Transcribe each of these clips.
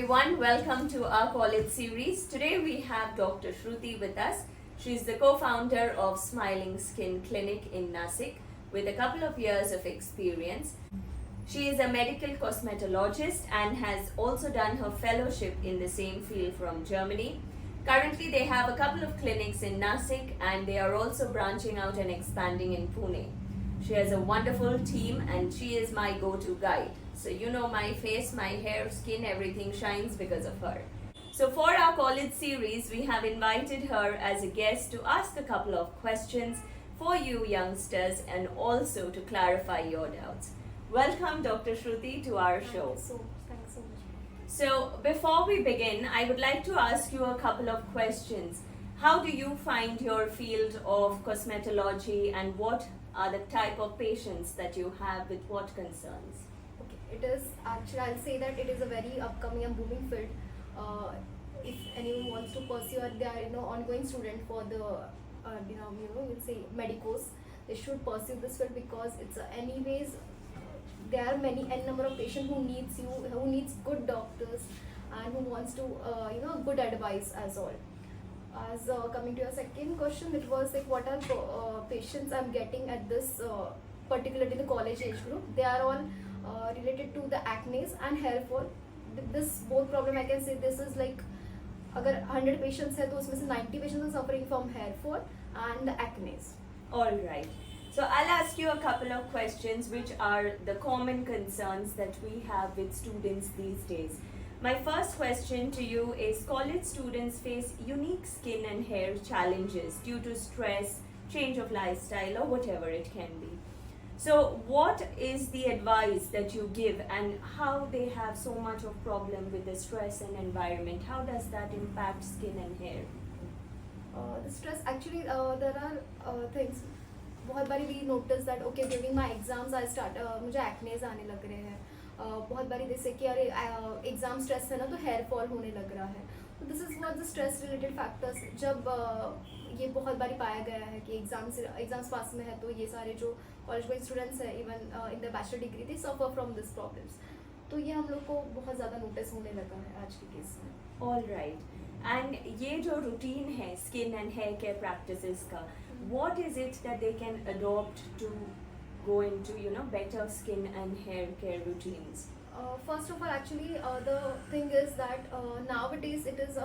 everyone, welcome to our college series. Today we have Dr. Shruti with us. She's the co-founder of Smiling Skin Clinic in Nasik with a couple of years of experience. She is a medical cosmetologist and has also done her fellowship in the same field from Germany. Currently they have a couple of clinics in Nasik and they are also branching out and expanding in Pune. She has a wonderful team and she is my go-to guide. So you know my face, my hair, skin, everything shines because of her. So for our college series, we have invited her as a guest to ask a couple of questions for you youngsters and also to clarify your doubts. Welcome Dr. Shruti to our show. Thanks so much. So before we begin, I would like to ask you a couple of questions. How do you find your field of cosmetology and what are the type of patients that you have with what concerns? Okay, it is actually, I'll say that it is a very upcoming and booming field. If anyone wants to pursue it, they are ongoing student for the you'll say medicos, they should pursue this field because it's anyways there are many n number of patients who needs good doctors and who wants to good advice as all. As coming to your second question, it was like what are patients I'm getting at this particularly the college age group. They are all related to the acne and hair fall. This both problem I can say this is like अगर 100 patients है तो उसमें से 90 patients are suffering from hair fall and the acne. All right. So I'll ask you a couple of questions which are the common concerns that we have with students these days. My first question to you is college students face unique skin and hair challenges due to stress, change of lifestyle or whatever it can be. So what is the advice that you give and how they have so much of problem with the stress and environment? How does that impact skin and hair? The stress actually there are things. बहुत बारी we notice that okay during my exams I start मुझे acne आने लग रहे हैं. बहुत बारी जैसे कि अरे एग्जाम स्ट्रेस है ना तो हेयर फॉल होने लग रहा है. तो this is what the stress related factors. जब ये बहुत बारी पाया गया है कि एग्जाम्स पास में है तो ये सारे जो कॉलेज गोइंग स्टूडेंट्स हैं even in the bachelor degree they suffer from this problems. तो ये हम लोग को बहुत ज़्यादा नोटिस होने लगा है आज के केस में. All right. एंड ये जो रूटीन है skin and hair care practices का, what is it that they can adopt to go into better skin and hair care routines? First of all, actually the thing is that nowadays it is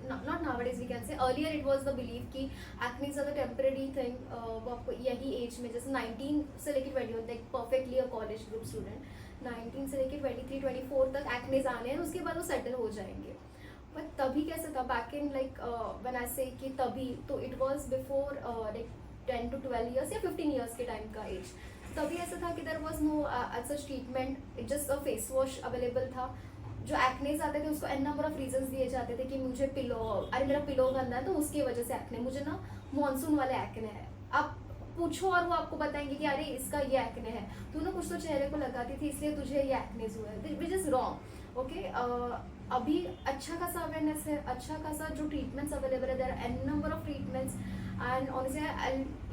not nowadays we can say earlier it was the belief कि acne is a temporary thing. वो आपको यही as में जैसे 19 से लेकर 21 तक perfectly a college group student 19 से लेकर 23-24 तक acne आने हैं उसके बाद वो settle हो जाएंगे. बट तभी कैसे था back in like when I से कि तभी तो it was before like 10 to 12 years या 15 years के टाइम का एज. तभी ऐसा था कि there was no such treatment. It just a face wash available था. जो एक्नेस आते थे उसको एन नंबर ऑफ रीजंस दिए जाते थे कि मुझे अरे मेरा पिलो गंदा है तो उसकी वजह से एक्ने, मुझे ना मॉनसून वाले एक्ने है. आप पूछो और वो आपको बताएंगे कि अरे इसका ये एक्ने है, तूने कुछ तो चेहरे को लगाती थी इसलिए तुझे ये एक्नेस हुआ है, विच इज रॉन्ग. ओके, अभी अच्छा खासा अवेयरनेस है, अच्छा खासा जो ट्रीटमेंट्स अवेलेबल है, there are an number of treatments. And honestly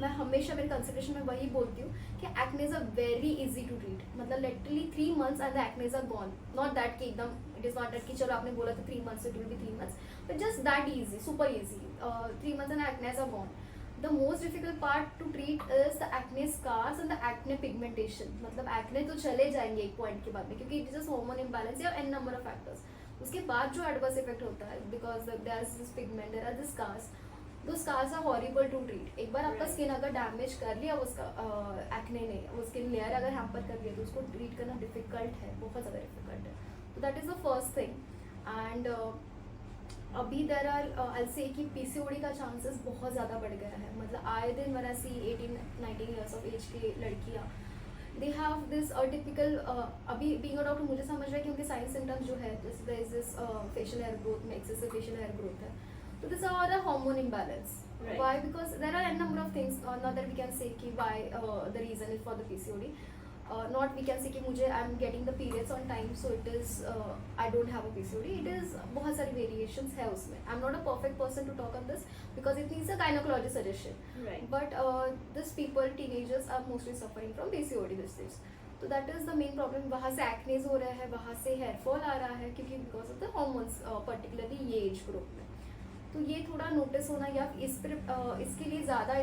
मैं हमेशा मेरे कंसल्टेशन में वही बोलती हूँ कि acnes are very easy to treat. मतलब literally 3 months and the acnes are gone. Not that कि एकदम इट इज नॉट दैट कि चलो आपने बोला था 3 months it will be 3 months, but just that easy, super easy. 3 months and acnes are gone. The most difficult part to treat is the acne scars and the acne pigmentation. मतलब acne तो चले जाएंगे एक point के बाद में क्योंकि it is a hormone imbalance या n number of factors. उसके बाद जो adverse effect होता है because there is this pigment, there are the scars. Those scars are horrible to treat. एक बार आपका स्किन अगर डैमेज कर लिया उसका acne ने, वो स्किन लेयर अगर हैम्पर कर लिया तो उसको ट्रीट करना डिफिकल्ट है, बहुत ज़्यादा डिफिकल्ट है. तो that is the first thing. And अभी देर आर आई से कि पीसीओडी का चांसेस बहुत ज़्यादा बढ़ गया है. मतलब आए दिन when I see 18-19 years of age की लड़कियाँ दे हैव दिस टिपिकल. अभी बीइंग अ डॉक्टर मुझे समझ रहा है कि उनके साइन सिम्टम्स जो है जैसे there is this facial hair growth में एक्सेसिव फेशियल हेयर ग्रोथ है. तो this are a hormone imbalance. Why? Because there are a number of things. Not that we can say कि why the reason is for the PCOD. Not we can say कि मुझे I am getting the periods on time so it is I don't have a PCOD. It is बहुत सारी variations है उसमें. I am not a perfect person to talk on this because it needs a gynecologist suggestion. Right. But these people, teenagers are mostly suffering from PCOD these days. तो that is the main problem. वहाँ से एक्नेज हो रहा है, वहाँ से hair fall आ रहा है, क्योंकि because of the hormones, particularly ये एज ग्रुप में. तो ये थोड़ा नोटिस होना, या इस पर इसके लिए ज़्यादा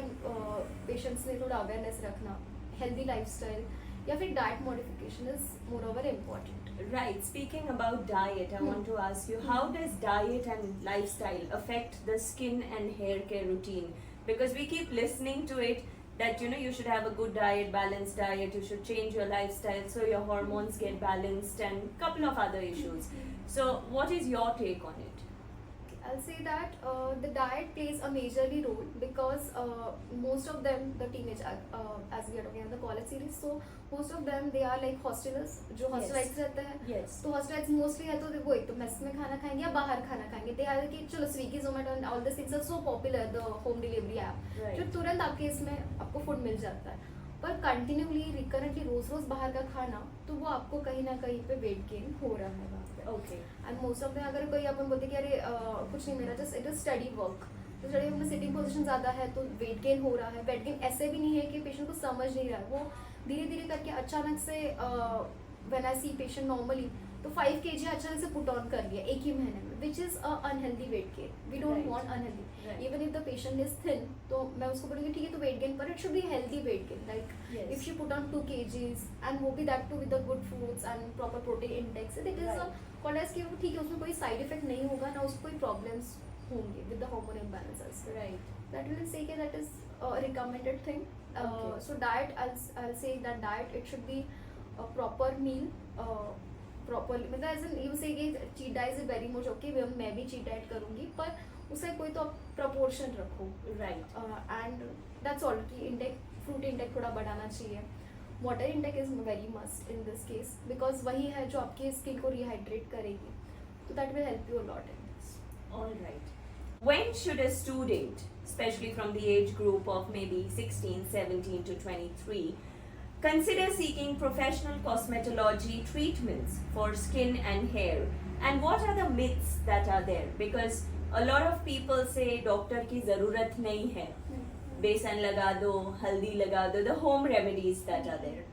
पेशेंट्स ने थोड़ा अवेयरनेस रखना, हेल्दी लाइफस्टाइल या फिर diet modification is more over important. Right. Speaking about diet, I want to ask you, how does diet and lifestyle affect the skin and hair care routine? Because we keep listening to it that you should have a good diet, balanced diet, you should change your lifestyle so your hormones get balanced and couple of other issues. So what is your take on it? I'll say that the diet plays a majorly role, because most of them, the teenage, as we are talking about the college series, so most of them they are like hostelers, जो hostelites रहते हैं. Yes. तो hostelites mostly है तो वो एक तो mess में खाना खाएंगे या बाहर खाना खाएंगे. they are कि चलो Swiggy, Zomato and all these things are so popular, the home delivery app, Right. जो तुरंत आपके इसमें आपको फूड मिल जाता है. पर कंटिन्यूली रिकरेंटली रोज रोज बाहर का खाना, तो वो आपको कहीं ना कहीं पे वेट गेन हो रहा है वहाँ पे. Okay. And most of the, अगर कोई अपन बोलते कि अरे कुछ नहीं, मेरा just it is study work, तो स्टडी वर्क में सिटिंग पोजीशन ज़्यादा है तो वेट गेन हो रहा है. वेट गेन ऐसे भी नहीं है कि पेशेंट को समझ नहीं रहा है, वो धीरे धीरे करके अचानक से, when I see patient normally, तो 5 kg अचानक से पुट ऑन कर लिया एक ही महीने में, which is unhealthy weight gain. We don't Right. Want unhealthy. Right. Even if the patient is thin, तो मैं उसको बोलूँगी ठीक है तो वेट गेन, पर it should be healthy weight gain. Like Yes. if she put on 2 kgs and वो भी that too with the good foods and proper protein intake, so it is a Right. called as कि वो ठीक है, उसमें कोई side effect नहीं होगा ना, उसको कोई प्रॉब्लम्स होंगे with the hormone imbalances. Right. That will say कि that is a recommended thing. Okay. So diet, I'll say that diet it should be a proper meal. Properly मतलब एज एन यू से कि cheat diet is very much okay, मैं भी cheat diet करूँगी, पर उससे कोई तो आप प्रपोर्शन रखो. Right. And that's all. की इंटेक, फ्रूट इंटेक थोड़ा बढ़ाना चाहिए. Water intake is very must in this case, because वही है जो आपकी स्किन को रिहाइड्रेट करेगी. तो that will help you a lot in this. All right. When should a student, especially from the age group of maybe 16, 17 to 23, consider seeking professional cosmetology treatments for skin and hair? And what are the myths that are there? Because a lot of people say doctor की ज़रूरत नहीं है, बेसन लगा दो, हल्दी लगा दो, the home remedies that are there.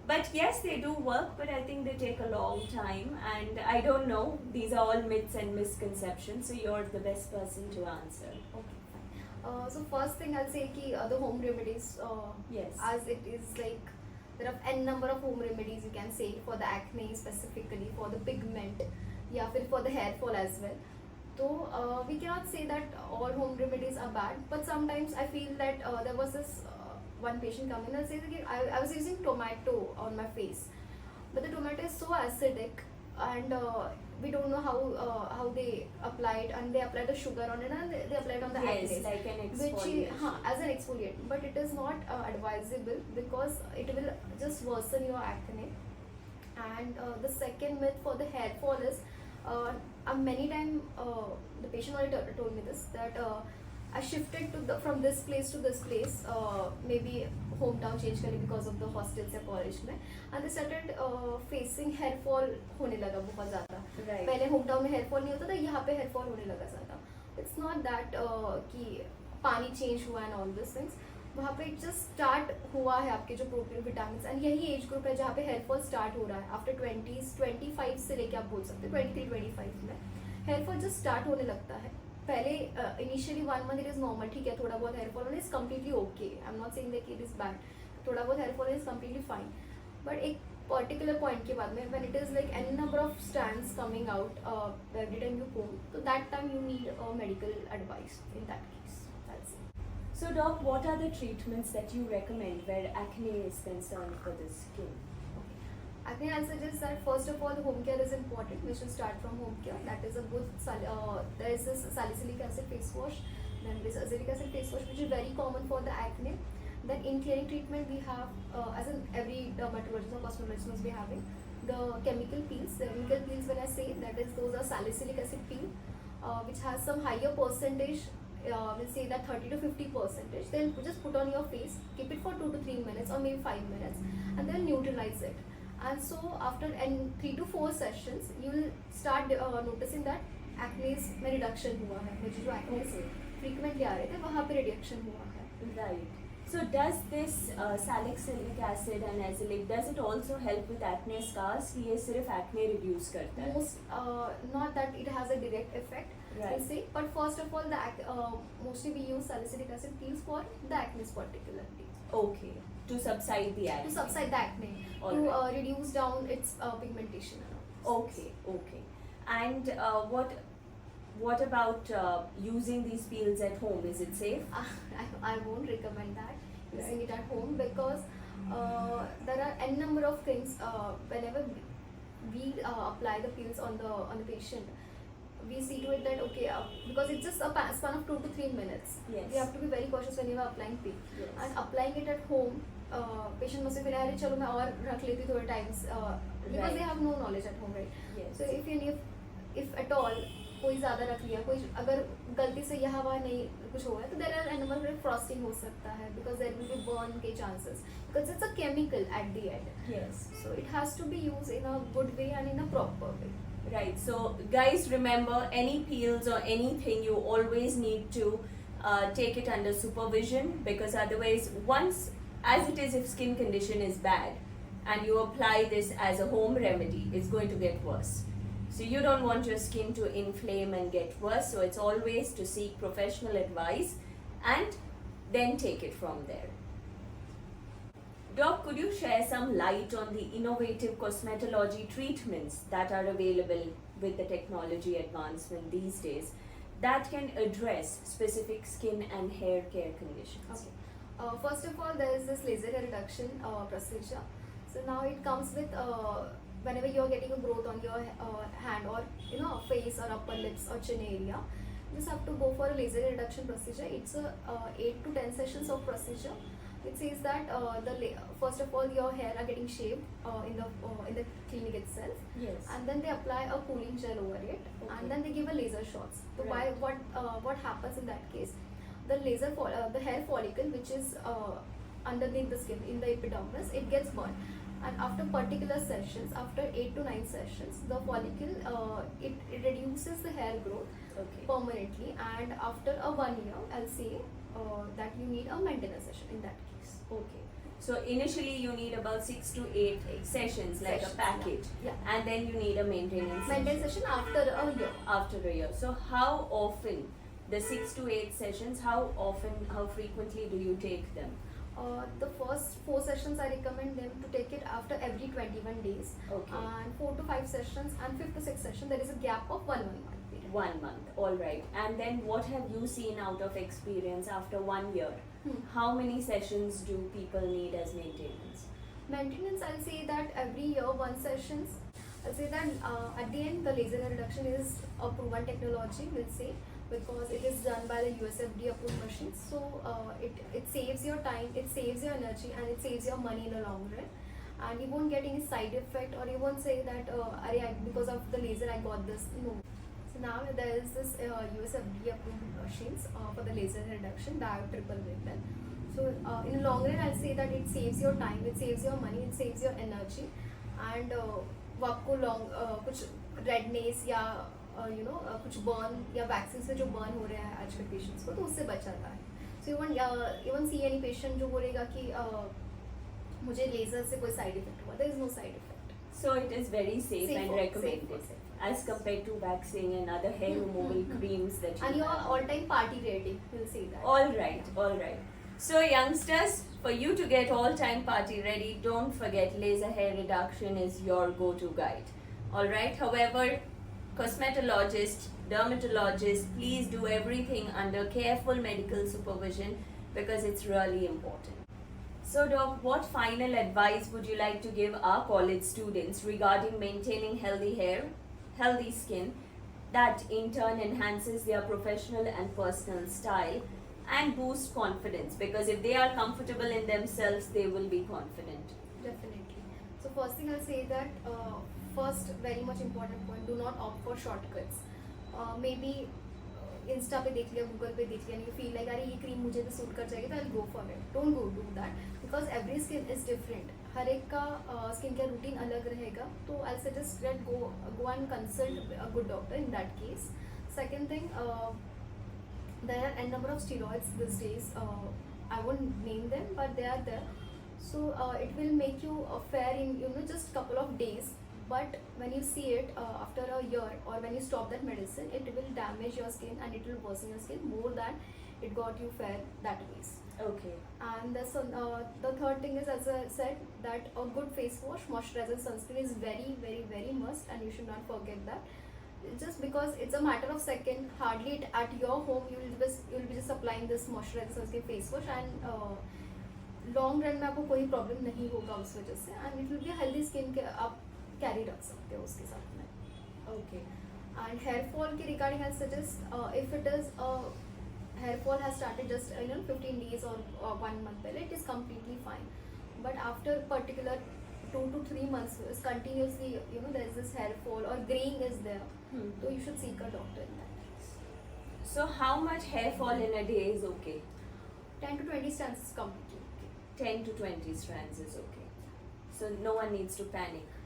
But yes, they do work, but I think they take a long time, and I don't know. These are all myths and misconceptions, so you're the best person to answer. Okay, fine. So first thing I'll say कि the home remedies, Yes. as it is like there are n number of home remedies you can say for the acne specifically, for the pigment, या फिर for the hair fall as well. So we cannot say that all home remedies are bad, but sometimes I feel that there was this one patient come in and said that I was using tomato on my face, but the tomato is so acidic, and we don't know how they apply it, and they apply the sugar on it, and they apply it on the Yes, acne, like an which exfoliation. as an exfoliant, but it is not advisable, because it will just worsen your acne. And the second myth for the hair fall is, many times the patient already told me this, that I shifted from this place to this place, maybe hometown change करने because of the hostels या college में, and they started facing hair fall होने लगा बहुत ज़्यादा. Right. पहले hometown में hair fall नहीं होता था, यहाँ पे hair fall होने लगा ज़्यादा. It's not that कि पानी change हुआ and all these things. वहाँ पे just start हुआ है आपके जो प्रोटीन विटामिन, एंड यही एज ग्रुप है जहाँ पे हेयर फॉल स्टार्ट हो रहा है. आफ्टर 20s 25 से लेके आप बोल सकते हो 23-25 में हेयर फॉल जस्ट स्टार्ट होने लगता है. पहले initially 1 month it is normal, ठीक है, थोड़ा बहुत hair fall is completely okay. I am not saying that it is bad. थोड़ा बहुत hair fall is completely fine, but एक पर्टिकुलर पॉइंट के बाद में when it is like any number of strands coming out every time you comb, तो that time you need medical advice in that case. That's it. So doc, what are the treatments that you recommend where acne is concerned for the skin? Acne, I'll suggest that first of all, home care is important. We should start from home care. That is a good. There is this salicylic acid face wash. Then this azelaic acid face wash, which is very common for the acne. Then in clearing treatment, we have, as in every dermatologist or cosmetologist must be having, the chemical peels. The chemical peels, when I say that is, those are salicylic acid peel, which has some higher percentage. We'll say that 30 to 50%. Then just put on your face, keep it for 2 to 3 minutes or maybe 5 minutes, and then neutralize it. And so after 3 to 4 sessions, you will start noticing that acne में reduction हुआ है. मुझे जो acne frequently आ रहे थे वहाँ पे reduction हुआ है. Right. So does this salicylic acid and azelaic, does it also help with acne scars? कि ये सिर्फ acne reduce करता है? Not that it has a direct effect, Right. we'll say, but first of all, mostly we use salicylic acid peels for the acne particularly. Okay, to subside the acne. To subside the acne, All to right. reduce down its pigmentation. Okay, okay. And what about using these peels at home? Is it safe? I won't recommend that using it at home, because there are n number of things whenever we apply the peels on the patient. We see to it that okay, because it's just a span of 2 to 3 minutes. Yes. We have to be very cautious when you are applying peel. Yes. And applying it at home, patient must feel अरे चलो मैं और रख लेती थोड़े times, because Right. they have no knowledge at home, right? Yes. So if at all कोई ज़्यादा रख लिया, कोई अगर गलती से यहाँ वहाँ नहीं कुछ हुआ है, तो there are number of frosting हो सकता है, because there will be burn के chances, because it's a chemical at the end. Yes. So it has to be used in a good way and in a proper way. Right. So guys, remember, any peels or anything, you always need to take it under supervision, because otherwise, once, as it is, if skin condition is bad and you apply this as a home remedy, it's going to get worse. So you don't want your skin to inflame and get worse. So it's always to seek professional advice and then take it from there. Doc, could you share some light on the innovative cosmetology treatments that are available with the technology advancement these days that can address specific skin and hair care conditions? Okay. First of all, there is this laser hair reduction procedure. So now it comes with whenever you are getting a growth on your hand, or face or upper lips or chin area, you just have to go for a laser hair reduction procedure. It's a 8 to 10 sessions of procedure. It says that first of all your hair are getting shaved in the clinic itself. Yes. And then they apply a cooling gel over it, Okay. and then they give a laser shots. So Right. what happens in that case? The the hair follicle, which is underneath the skin in the epidermis, it gets burned. And after particular sessions, after 8 to 9 sessions, the follicle it reduces the hair growth Okay. permanently. And after a 1 year, I'll say that you need a maintenance session in that case. Okay. So initially you need about 6 to 8 sessions, like Sessions, a package, yeah. and then you need a maintenance Maintenance session after a year. after a year. So how often, the 6 to 8 sessions, how frequently do you take them? The first 4 sessions I recommend them to take it after every 21 days. Okay. And 4 to 5 sessions, and 5th to 6th session there is a gap of 1 month period. 1 month, all right. And then what have you seen out of experience after 1 year? How many sessions do people need as maintenance? Maintenance, I'll say that every year 1 sessions. I'll say that at the end the laser hair reduction is a proven technology, we'll say, because it is done by the USFD approved machines. So it saves your time, it saves your energy, and it saves your money in the long run. And you won't get any side effect, or you won't say that because of the laser I got this. No. So now there is this USFD approved machines for the laser hair reduction, diode triple wavelength. So in the long run, I'll say that it saves your time, it saves your money, it saves your energy, and वो आपको कुछ redness या कुछ burn या vaccine से जो burn हो रहा है आजकल पेशेंट्स को, तो उससे बचाता है. So even see any patient जो बोलेगा कि मुझे लेजर से कोई साइड इफेक्ट हुआ, there is no side effect. So it is very safe and recommended safe. as compared to waxing and other hair removal creams that you And you are have. all time party ready, we'll say that. All right, all right. So youngsters, for you to get all time party ready, don't forget laser hair reduction is your go-to guide. All right. However, cosmetologist, dermatologist, please do everything under careful medical supervision, because it's really important. So Doc, what final advice would you like to give our college students regarding maintaining healthy hair, healthy skin, that in turn enhances their professional and personal style and boosts confidence? Because if they are comfortable in themselves, they will be confident. Definitely. So first thing I'll say that first very much important point, do not opt for shortcuts. Maybe Insta पे देख लिया, Google पे देख लिया, and you feel like अरे ये cream मुझे तो सूट कर जाएगी, तो I'll go for it. Don't go do that, because every skin is different. हर एक का स्किन केयर रूटीन अलग रहेगा. तो I'll suggest that go and consult a good doctor in that case. Second thing, there are n number of steroids these days I won't name them, but they are there. So it will make you fair in just couple of days. But when you see it after a year, or when you stop that medicine, it will damage your skin and it will worsen your skin more than it got you fair that ways. Okay. And the third thing is, as I said, that a good face wash, moisturizer, sunscreen is very, very, very must, and you should not forget that. Just because it's a matter of second, hardly at your home you'll be just applying this moisturizer, sunscreen, face wash, and long run में आपको कोई problem नहीं होगा उस वजह से, and it will be healthy skin के आप कैरी रख सकते हो उसके साथ में. Okay. एंड हेयर फॉल के regarding I suggest if it is hair fall has started just 15 days or 1 month पहले, it is completely fine. But after particular 2 to 3 months is continuously there is this hair fall or graying is there, so you should seek a doctor in that case. So how much hair fall in a day is okay? 10 to 20 strands is completely okay. 10 to 20 strands is okay. So no one needs to panic.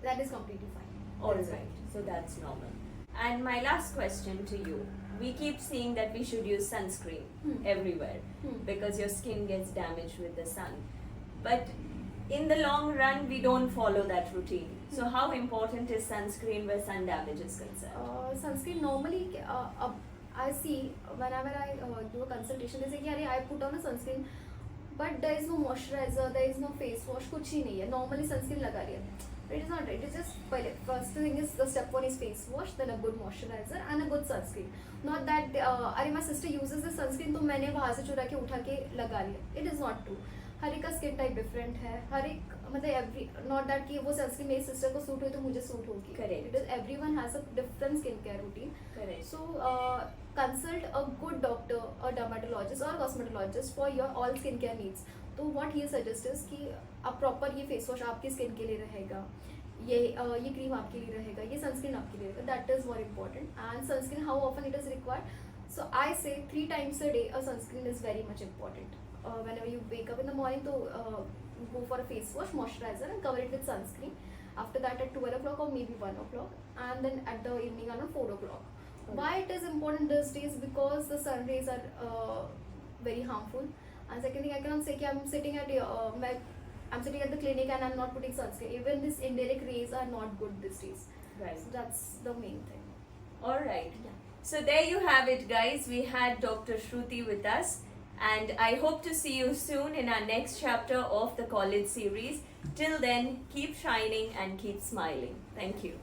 That is completely fine. All right. So that's normal. And my last question to you. We keep seeing that we should use sunscreen everywhere because your skin gets damaged with the sun. But in the long run, we don't follow that routine. So how important is sunscreen where sun damage is concerned? Sunscreen normally, I see whenever I do a consultation, they say, I put on a sunscreen, but there is no moisturizer, there is no face wash, कुछ ही नहीं है. Normally sunscreen लगा रही है. But it is not right. It is just first thing is the step one is face wash, then a good moisturizer and a good sunscreen. Not that अरे my sister uses this sunscreen तो मैंने वहाँ से चुरा के उठा के लगा लिया. It is not true. हर एक का स्किन टाइप डिफरेंट है. हर एक मतलब नॉट दैट कि वो सनस्क्रीन मेरी सिस्टर को सूट हुई तो मुझे सूट होगी. Correct. It is everyone has a different skin care routine. Correct. So consult a good doctor, a dermatologist or cosmetologist for your all skin care needs. तो what he suggests is कि आप proper ये face wash आपकी skin के लिए रहेगा, ये cream आपके लिए रहेगा, ये सनस्क्रीन आपके लिए रहेगा. That is more important. And sunscreen how often it is required. So I say 3 times a day a sunscreen is very much important. Whenever you wake up in the morning, to go for a face wash, moisturizer, and cover it with sunscreen. After that at 12 o'clock or maybe 1 o'clock, and then at the evening around 4 o'clock. Why it is important these days? Because the sun rays are very harmful. And second thing, I cannot say I'm sitting at the clinic and I'm not putting sunscreen. Even these indirect rays are not good these days. Right. So that's the main thing. All right. Yeah. So there you have it, guys. We had Dr. Shruti with us, and I hope to see you soon in our next chapter of the college series. Till then, keep shining and keep smiling. Thank you.